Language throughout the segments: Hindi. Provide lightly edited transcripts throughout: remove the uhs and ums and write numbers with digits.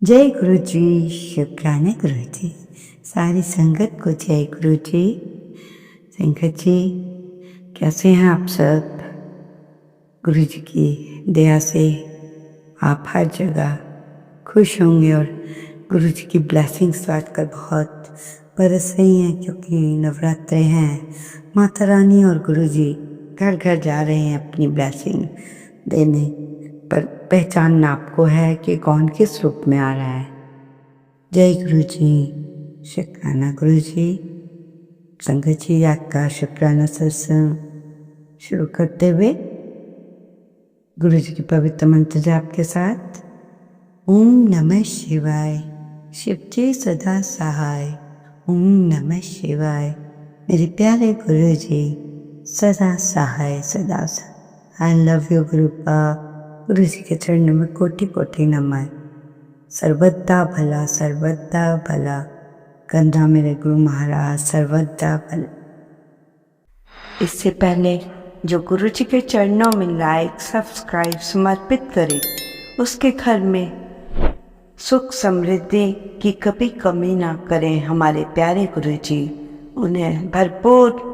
जय गुरु जी, शुक्राना गुरु जी। सारी संगत को जय गुरु जी। संगत जी, कैसे हैं आप सब? गुरु जी की दया से आप हर जगह खुश होंगे और गुरु जी की ब्लेसिंग्स तो आजकल बहुत बरस रही हैं, क्योंकि नवरात्रे हैं। माता रानी और गुरु जी घर घर जा रहे हैं अपनी ब्लेसिंग देने, पर पहचानना आपको है कि कौन किस रूप में आ रहा है। जय गुरु जी, शुक्राना गुरु जी। संगत जी, आज का शुक्राना सत्संग शुरू करते हुए गुरु जी की पवित्र मंत्र जाप के साथ। ओम नमः शिवाय, शिव जी सदा सहाय। ओम नमः शिवाय, मेरे प्यारे गुरु जी सदा सहाय सदा सहाय। आई लव यू गुरु पा। गुरु जी के चरणों में कोटि कोटि नमन। सर्वदा भला सर्वदा भला, कंधा मेरे गुरु महाराज सर्वदा भला। इससे पहले जो गुरु जी के चरणों में लाइक सब्सक्राइब समर्पित करे, उसके घर में सुख समृद्धि की कभी कमी ना करें हमारे प्यारे गुरु जी। उन्हें भरपूर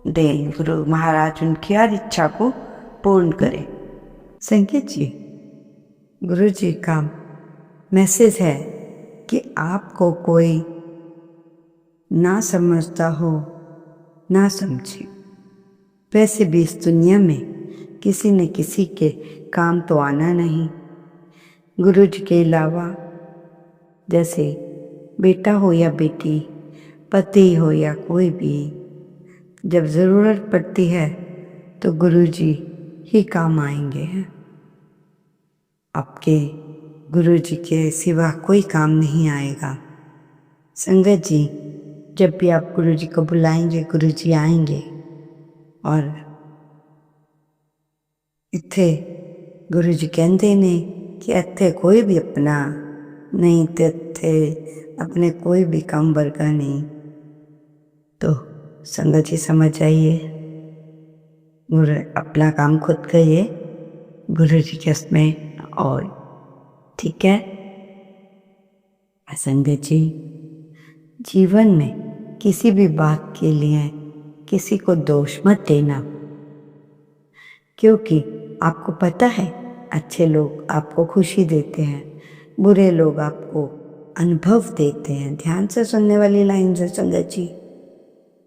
दें गुरु महाराज, उनकी हर इच्छा को पूर्ण करें। संकेत जी, गुरु जी का मैसेज है कि आपको कोई ना समझता हो ना समझे, वैसे भी इस दुनिया में किसी न किसी के काम तो आना नहीं। गुरु जी के अलावा जैसे बेटा हो या बेटी, पति हो या कोई भी, जब ज़रूरत पड़ती है तो गुरु जी ही काम आएंगे। आपके गुरु जी के सिवा कोई काम नहीं आएगा। संगत जी, जब भी आप गुरु जी को बुलाएंगे गुरु जी आएंगे। और इत्थे गुरु जी कहते ने कि इत्थे कोई भी अपना नहीं, तो इत्थे अपने कोई भी काम वर्गा नहीं। तो संगत जी समझ जाइए, गुरु अपना काम खुद करिए, गुरु जी के उसमें और ठीक है। संगत जी, जीवन में किसी भी बात के लिए किसी को दोष मत देना, क्योंकि आपको पता है अच्छे लोग आपको खुशी देते हैं, बुरे लोग आपको अनुभव देते हैं। ध्यान से सुनने वाली लाइन से संगत जी,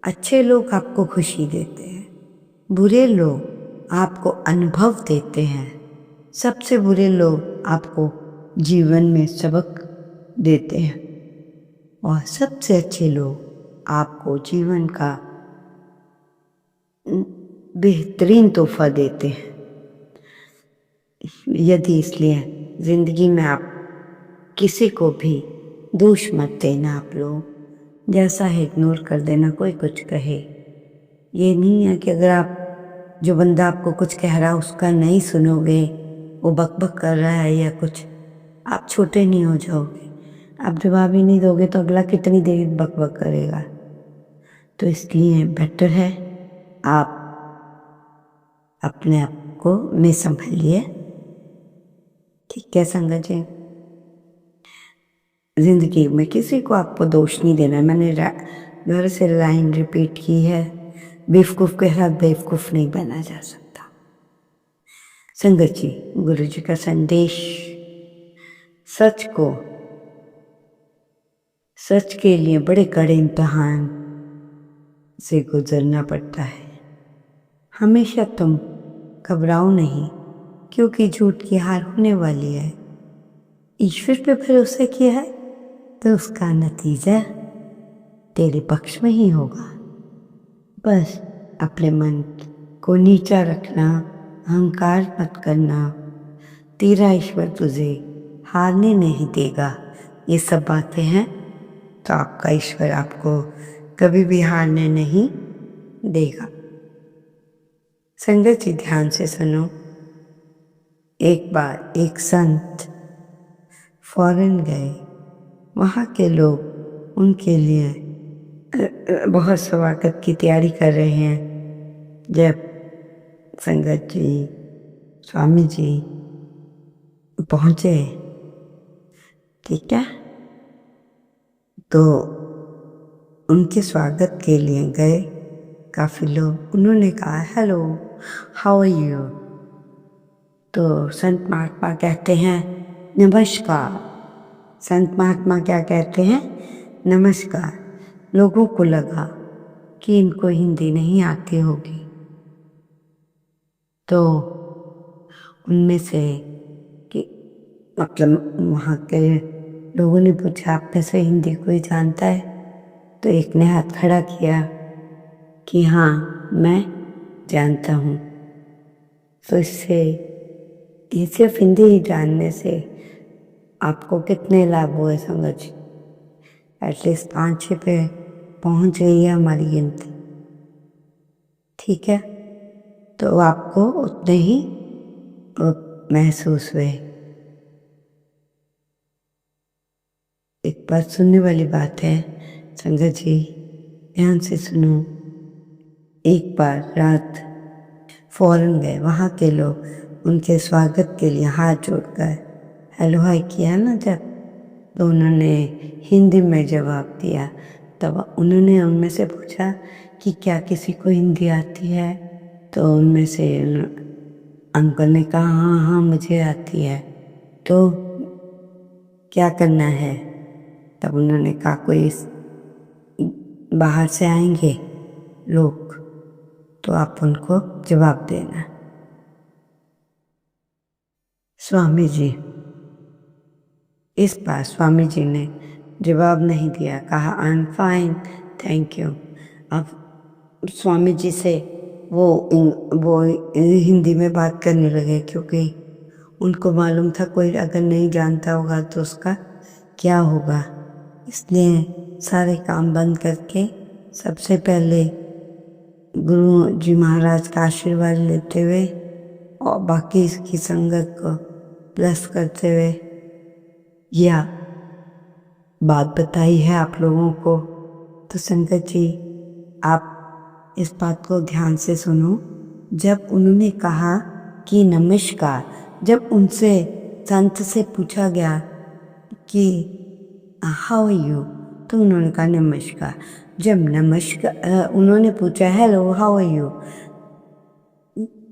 अच्छे लोग आपको खुशी देते हैं, बुरे लोग आपको अनुभव देते हैं, सबसे बुरे लोग आपको जीवन में सबक देते हैं, और सबसे अच्छे लोग आपको जीवन का बेहतरीन तोहफा देते हैं। यदि इसलिए जिंदगी में आप किसी को भी दोष मत देना। आप लोग जैसा है इग्नोर कर देना, कोई कुछ कहे। ये नहीं है कि अगर आप जो बंदा आपको कुछ कह रहा है उसका नहीं सुनोगे, वो बकबक कर रहा है या कुछ, आप छोटे नहीं हो जाओगे। आप जवाब ही नहीं दोगे तो अगला कितनी देर बकबक करेगा। तो इसलिए बेटर है आप अपने आप को में संभालिए। ठीक है संगत जी, जिंदगी में किसी को आपको दोष नहीं देना। मैंने घर से लाइन रिपीट की है, बेवकूफ़ के साथ बेवकूफ़ नहीं बना जा सकता। संगत जी, गुरु जी का संदेश, सच के लिए बड़े कड़े इम्तिहान से गुजरना पड़ता है। हमेशा तुम घबराओ नहीं, क्योंकि झूठ की हार होने वाली है। ईश्वर पे भरोसा किया है तो उसका नतीजा तेरे पक्ष में ही होगा। बस अपने मन को नीचा रखना, अहंकार मत करना। तेरा ईश्वर तुझे हारने नहीं देगा। ये सब बातें हैं तो आपका ईश्वर आपको कभी भी हारने नहीं देगा। संगत जी, ध्यान से सुनो। एक बार एक संत फॉरेन गए। वहाँ के लोग उनके लिए बहुत स्वागत की तैयारी कर रहे हैं। जब संगत जी, स्वामी जी पहुँचे ठीक है। तो उनके स्वागत के लिए गए काफ़ी लोग। उन्होंने कहा हेलो, हाउ आर यू। तो संत महात्मा कहते हैं नमस्कार। संत महात्मा क्या कहते हैं? नमस्कार। लोगों को लगा कि इनको हिंदी नहीं आती होगी, तो उनमें से कि मतलब वहाँ के लोगों ने पूछा आप में से हिंदी कोई जानता है? तो एक ने हाथ खड़ा किया कि हाँ मैं जानता हूँ। तो इससे ये सिर्फ हिंदी ही जानने से आपको कितने लाभ हुए समझ? एटलीस्ट 5-6 पे पहुँच गई है हमारी गिनती। ठीक है, तो आपको उतने ही महसूस हुए। एक बात सुनने वाली बात है संगत जी, ध्यान से सुनो। एक बार रात फॉरेन गए, वहाँ के लोग उनके स्वागत के लिए हाथ जोड़कर हेलो हाय किया ना जब, तो उन्होंने हिंदी में जवाब दिया। तब उन्होंने उनमें से पूछा कि क्या किसी को हिंदी आती है? तो उनमें से अंकल ने कहा हाँ हाँ मुझे आती है। तो क्या करना है? तब उन्होंने कहा कोई बाहर से आएंगे लोग, तो आप उनको जवाब देना। स्वामी जी, इस बार स्वामी जी ने जवाब नहीं दिया, कहा I am fine thank you. अब स्वामी जी से वो हिंदी में बात करने लगे, क्योंकि उनको मालूम था कोई अगर नहीं जानता होगा तो उसका क्या होगा। इसलिए सारे काम बंद करके सबसे पहले गुरु जी महाराज का आशीर्वाद लेते हुए और बाकी इसकी संगत को प्लस करते हुए यह बात बताई है आप लोगों को। तो संगत जी आप इस बात को ध्यान से सुनो। जब उन्होंने कहा कि नमस्कार, जब उनसे संत से पूछा गया कि हाउ आर यू, तो उन्होंने कहा नमस्कार। जब नमस्कार उन्होंने पूछा हेलो हाउ आर यू,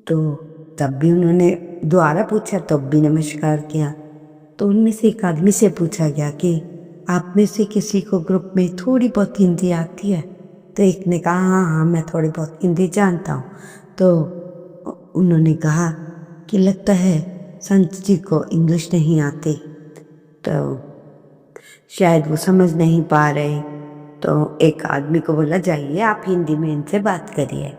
तो तब भी उन्होंने दोबारा पूछा, तब भी नमस्कार किया। तो उनमें से एक आदमी से पूछा गया कि आप में से किसी को ग्रुप में थोड़ी बहुत हिंदी आती है? तो एक ने कहा हाँ हाँ मैं थोड़ी बहुत हिंदी जानता हूँ। तो उन्होंने कहा कि लगता है संत जी को इंग्लिश नहीं आती, तो शायद वो समझ नहीं पा रहे। तो एक आदमी को बोला जाइए आप हिंदी में इनसे बात करिए।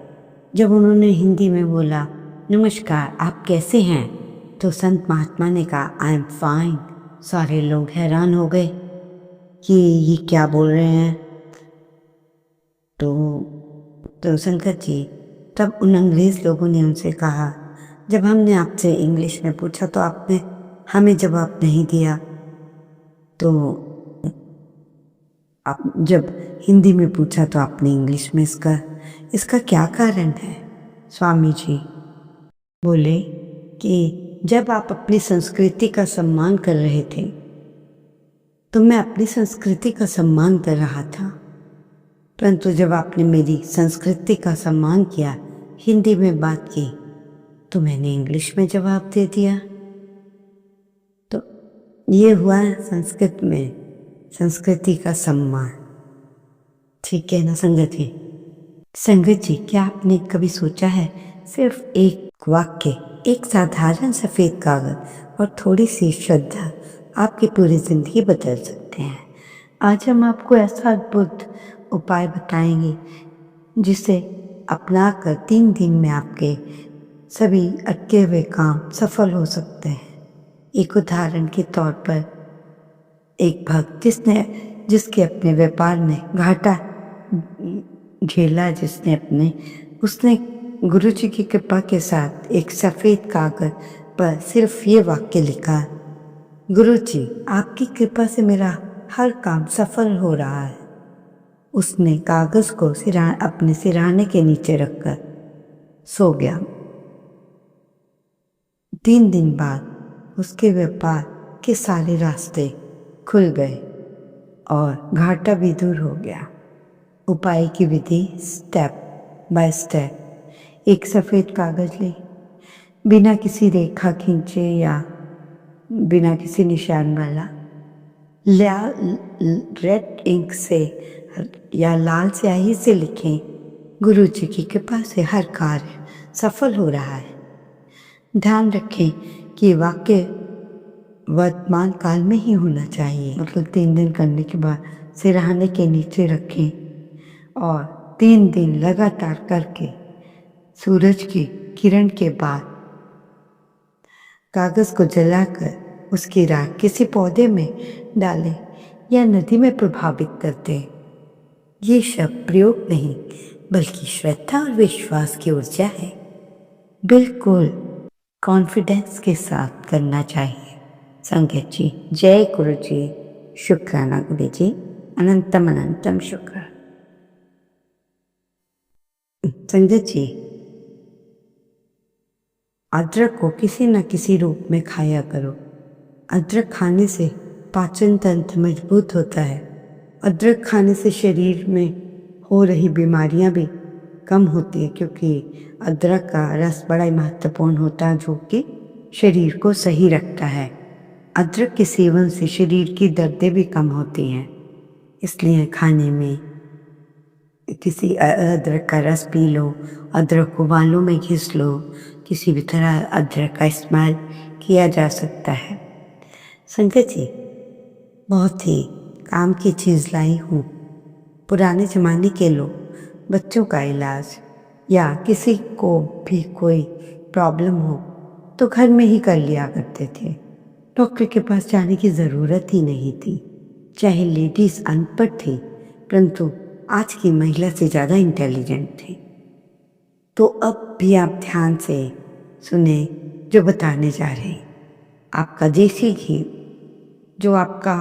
जब उन्होंने हिंदी में बोला नमस्कार आप कैसे हैं, तो संत महात्मा ने कहा आई एम फाइन। सारे लोग हैरान हो गए कि ये क्या बोल रहे हैं। तो संगत जी तब उन अंग्रेज लोगों ने उनसे कहा जब हमने आपसे इंग्लिश में पूछा तो आपने हमें जवाब नहीं दिया, तो आप जब हिंदी में पूछा तो आपने इंग्लिश में इसका क्या कारण है? स्वामी जी बोले कि जब आप अपनी संस्कृति का सम्मान कर रहे थे तो मैं अपनी संस्कृति का सम्मान कर रहा था, परंतु जब आपने मेरी संस्कृति का सम्मान किया, हिंदी में बात की, तो मैंने इंग्लिश में जवाब दे दिया। तो ये हुआ संस्कृत में संस्कृति का सम्मान। ठीक है ना संगत जी? संगत जी क्या आपने कभी सोचा है सिर्फ एक वाक्य, एक साधारण सफेद कागज और थोड़ी सी श्रद्धा आपकी पूरी जिंदगी बदल सकते हैं। आज हम आपको ऐसा अद्भुत उपाय बताएंगे जिसे अपनाकर 3 दिन में आपके सभी अटके हुए काम सफल हो सकते हैं। एक उदाहरण के तौर पर एक भक्त जिसके अपने व्यापार में घाटा झेला, उसने गुरु जी की कृपा के साथ एक सफेद कागज पर सिर्फ ये वाक्य लिखा, गुरु जी आपकी कृपा से मेरा हर काम सफल हो रहा है। उसने कागज को अपने सिरहाने के नीचे रखकर सो गया। 3 दिन बाद उसके व्यापार के सारे रास्ते खुल गए और घाटा भी दूर हो गया। उपाय की विधि स्टेप बाय स्टेप। एक सफ़ेद कागज़ ले, बिना किसी रेखा खींचे या बिना किसी निशान वाला, लाल रेड इंक से या लाल स्याही से लिखें, गुरु जी की कृपा से हर कार्य सफल हो रहा है। ध्यान रखें कि वाक्य वर्तमान काल में ही होना चाहिए। मतलब 3 दिन करने के बाद सिरहाने के नीचे रखें और 3 दिन लगातार करके सूरज की किरण के बाद कागज़ को जलाकर उसकी राख किसी पौधे में डालें या नदी में प्रभावित कर दें। ये शब्द प्रयोग नहीं बल्कि श्रद्धा और विश्वास की ऊर्जा है। बिल्कुल कॉन्फिडेंस के साथ करना चाहिए। संगत जी, जय गुरु जी, शुक्राना गुरु जी, अनंतम अनंतम शुक्र। संगत जी, अदरक को किसी न किसी रूप में खाया करो। अदरक खाने से पाचन तंत्र मजबूत होता है। अदरक खाने से शरीर में हो रही बीमारियां भी कम होती है, क्योंकि अदरक का रस बड़ा ही महत्वपूर्ण होता है जो कि शरीर को सही रखता है। अदरक के सेवन से शरीर की दर्दें भी कम होती हैं, इसलिए खाने में किसी अदरक का रस पी लो, अदरक को बालों में घिस लो, किसी भी तरह अदरक का इस्तेमाल किया जा सकता है। संगत जी, बहुत ही काम की चीज़ लाई हूँ। पुराने ज़माने के लोग बच्चों का इलाज या किसी को भी कोई प्रॉब्लम हो तो घर में ही कर लिया करते थे। डॉक्टर के पास जाने की ज़रूरत ही नहीं थी। चाहे लेडीज़ अनपढ़ थी, परंतु आज की महिला से ज़्यादा इंटेलिजेंट थी। तो अब भी आप ध्यान से सुने जो बताने जा रहे हैं। आपका देसी घी, जो आपका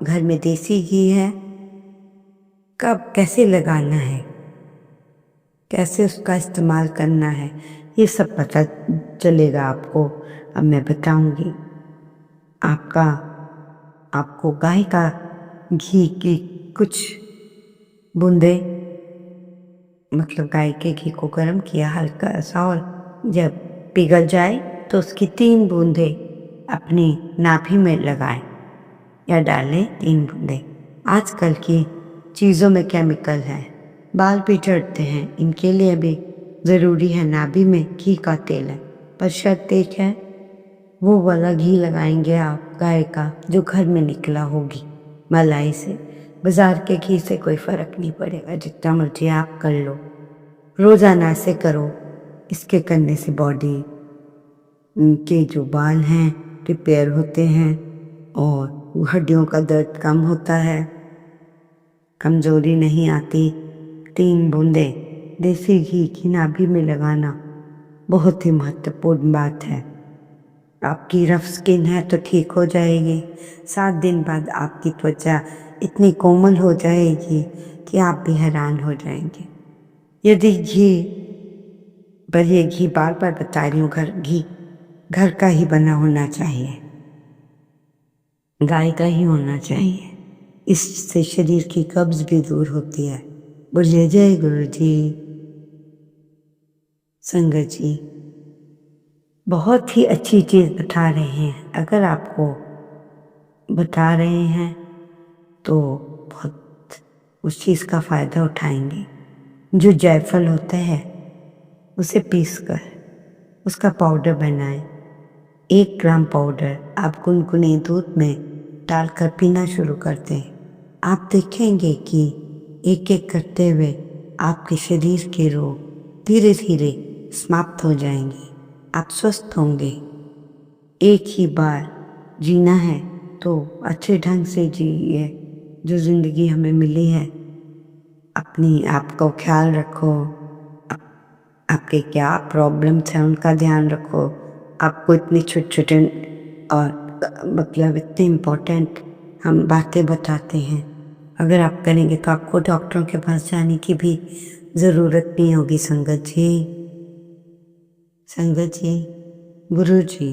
घर में देसी घी है, कब कैसे लगाना है, कैसे उसका इस्तेमाल करना है, ये सब पता चलेगा आपको। अब मैं बताऊंगी। आपको गाय का घी की कुछ बूंदे, मतलब गाय के घी को गर्म किया हल्का सा, और जब पिघल जाए तो उसकी 3 बूंदे अपनी नाभि में लगाएं या डालें 3 बूंदे। आजकल की चीज़ों में केमिकल है, बाल भी झड़ते हैं, इनके लिए भी ज़रूरी है नाभि में घी का तेल है। पर शर्त एक है, वो वाला घी लगाएंगे आप गाय का जो घर में निकला होगी मलाई से। बाज़ार के घी से कोई फ़र्क नहीं पड़ेगा, जितना मर्जी आप कर लो। रोज़ाना ऐसे करो। इसके करने से बॉडी के जो बाल हैं रिपेयर होते हैं और हड्डियों का दर्द कम होता है, कमज़ोरी नहीं आती। 3 बूंदे देसी घी की नाभि में लगाना बहुत ही महत्वपूर्ण बात है। आपकी रफ स्किन है तो ठीक हो जाएगी। 7 दिन बाद आपकी त्वचा इतनी कोमल हो जाएगी कि आप भी हैरान हो जाएंगे। यदि घी, पर ये घी बार बार बता रही हूँ, घी घर का ही बना होना चाहिए, गाय का ही होना चाहिए। इससे शरीर की कब्ज भी दूर होती है। बोलिए जय गुरु जी। संगत जी, बहुत ही अच्छी चीज़ बता रहे हैं। अगर आपको बता रहे हैं तो बहुत उस चीज़ का फ़ायदा उठाएंगे। जो जायफल होता है उसे पीसकर उसका पाउडर बनाएं। 1 ग्राम पाउडर आप गुनगुने दूध में डालकर पीना शुरू कर दें। आप देखेंगे कि एक एक करते हुए आपके शरीर के रोग धीरे धीरे समाप्त हो जाएंगे। आप स्वस्थ होंगे। एक ही बार जीना है तो अच्छे ढंग से जिए। जो ज़िंदगी हमें मिली है, अपनी आपको ख्याल रखो। आपके क्या प्रॉब्लम्स हैं उनका ध्यान रखो। आपको इतनी छोटे छोटे और मतलब इतने इम्पोर्टेंट हम बातें बताते हैं, अगर आप करेंगे तो आपको डॉक्टरों के पास जाने की भी ज़रूरत नहीं होगी। संगत जी, संगत जी, गुरु जी,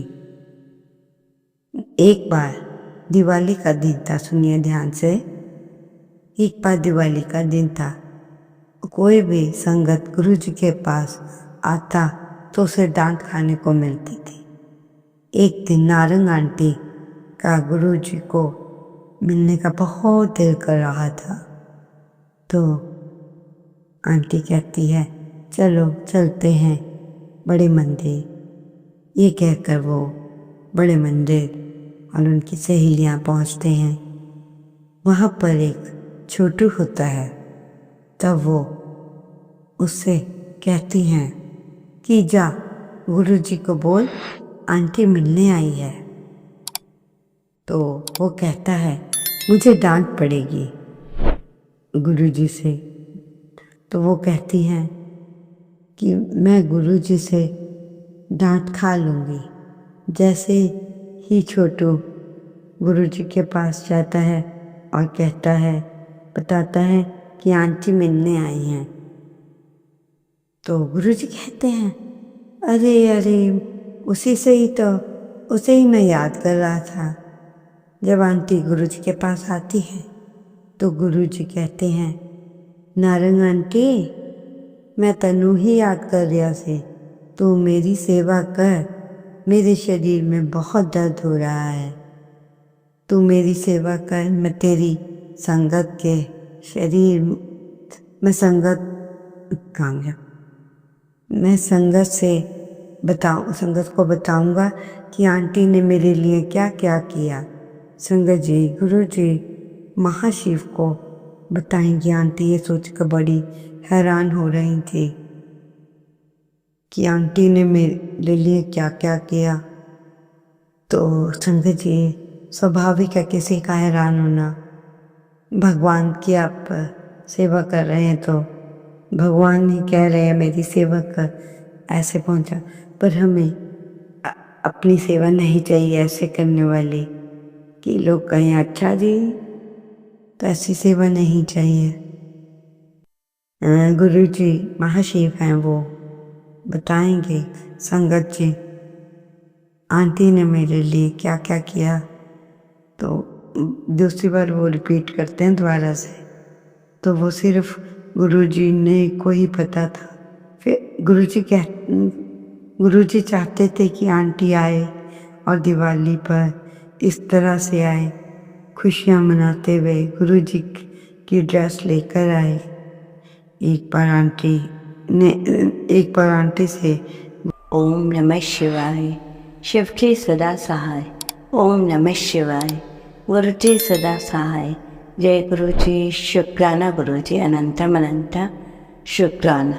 एक बार दिवाली का दिन था। सुनिए ध्यान से। एक बार दिवाली का दिन था। कोई भी संगत गुरु जी के पास आता तो उसे डांट खाने को मिलती थी। एक दिन नारंग आंटी का गुरु जी को मिलने का बहुत दिल कर रहा था। तो आंटी कहती है, चलो चलते हैं बड़े मंदिर। ये कहकर वो बड़े मंदिर और उनकी सहेलियां पहुंचते हैं। वहाँ पर एक छोटू होता है। तब वो उससे कहती हैं कि जा गुरुजी को बोल आंटी मिलने आई है। तो वो कहता है मुझे डांट पड़ेगी गुरुजी से। तो वो कहती हैं कि मैं गुरुजी से डांट खा लूँगी। जैसे ही छोटू गुरुजी के पास जाता है और कहता है, बताता है कि आंटी मिलने आई हैं। तो गुरुजी कहते हैं, अरे अरे उसे ही मैं याद कर रहा था। जब आंटी गुरुजी के पास आती है तो गुरुजी कहते हैं, नारंग आंटी मैं तनु ही याद कर रहा से, तू मेरी सेवा कर। मेरे शरीर में बहुत दर्द हो रहा है, तू मेरी सेवा कर। मैं तेरी संगत के शरीर मैं संगत को बताऊंगा कि आंटी ने मेरे लिए क्या क्या किया। संगत जी गुरु जी महाशिव को बताएंगी। आंटी ये सोचकर बड़ी हैरान हो रही थी कि आंटी ने मेरे लिए क्या क्या किया। तो संगत जी स्वाभाविक है किसी का हैरान होना। भगवान की आप सेवा कर रहे हैं तो भगवान ही कह रहे हैं मेरी सेवा कर, ऐसे पहुंचा। पर हमें अपनी सेवा नहीं चाहिए ऐसे करने वाली कि लोग कहें अच्छा जी, तो ऐसी सेवा नहीं चाहिए। गुरु जी महाशिव हैं, वो बताएंगे संगत जी आंटी ने मेरे लिए क्या क्या किया। तो दूसरी बार वो रिपीट करते हैं दोबारा से। तो वो सिर्फ गुरुजी ने को ही पता था। फिर गुरुजी चाहते थे कि आंटी आए और दिवाली पर इस तरह से आए, खुशियाँ मनाते हुए गुरुजी की ड्रेस लेकर आए। एक बार आंटी से ओम नमः शिवाय। शिव की सदा सहाय। ओम नमः शिवाय। गुरु जी सदा सहाय। जय गुरु जी। शुक्राना गुरु जी। अनंतम अनंत शुक्राना।